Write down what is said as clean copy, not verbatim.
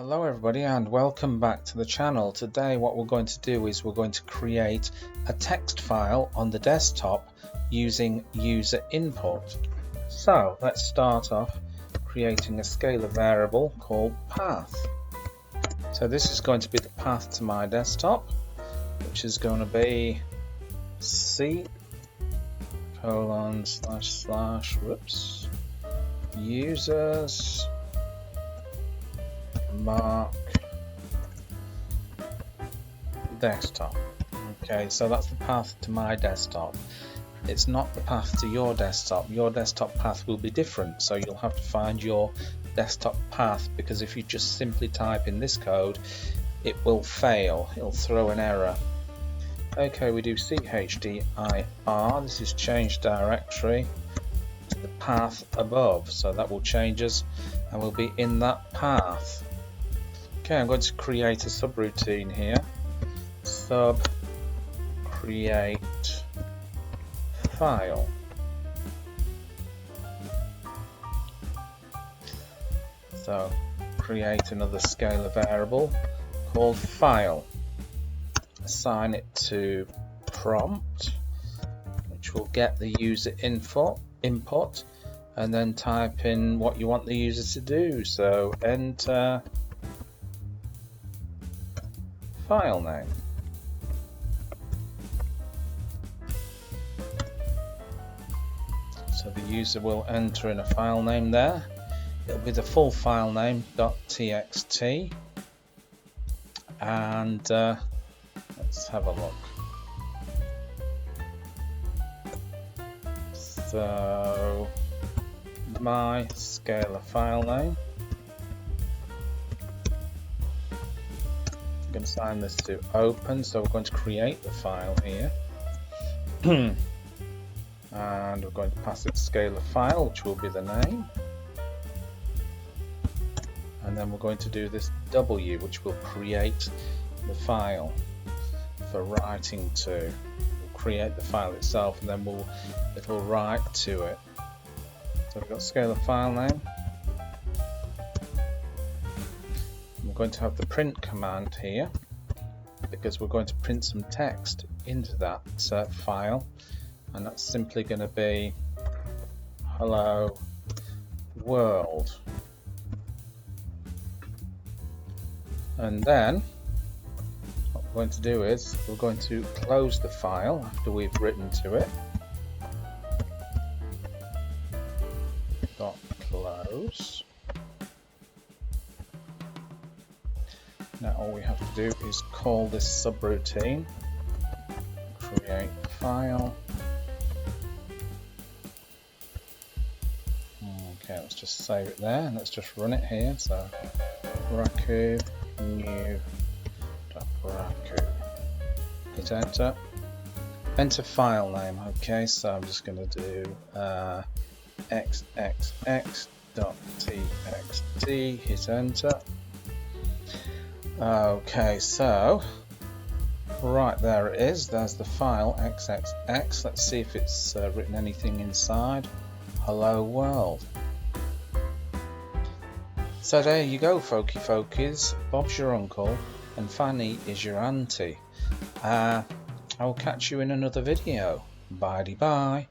Hello everybody and welcome back to the channel. Today what we're going to do is we're going to create a text file on the desktop using user input. So let's start off creating a scalar variable called path. So this is going to be the path to my desktop, which is going to be C:// users mark desktop. Okay, so that's the path to my desktop. It's not the path to your desktop. Your desktop path will be different, so you'll have to find your desktop path, because if you just simply type in this code it will fail, it'll throw an error. Okay, we do chdir, this is change directory to the path above, so that will change us and we'll be in that path. Okay, I'm going to create a subroutine here. Sub create file. So create another scalar variable called file. Assign it to prompt, which will get the user input, and then type in what you want the user to do. So enter file name. So the user will enter in a file name there. It'll be the full file name .txt, and let's have a look. So my scalar file name, I'm going to assign this to open, so we're going to create the file here. And we're going to pass it scalar file, which will be the name, and then we're going to do this W, which will create the file for writing to. We'll create the file itself and then it'll write to it. So we've got scalar file name. We're going to have the print command here, because we're going to print some text into that file, and that's simply going to be hello world. And then what we're going to do is we're going to close the file after we've written to it. Close. Now all we have to do is call this subroutine, create file. Okay, let's just save it there and let's just run it here. So Raku new.raku. Hit enter. Enter file name. Okay, so I'm just going to do xxx.txt. Hit enter. Okay, so right there it is. There's the file xxx. Let's see if it's written anything inside. Hello world. So there you go, folkies. Bob's your uncle and Fanny is your auntie. I will catch you in another video. Bye-bye.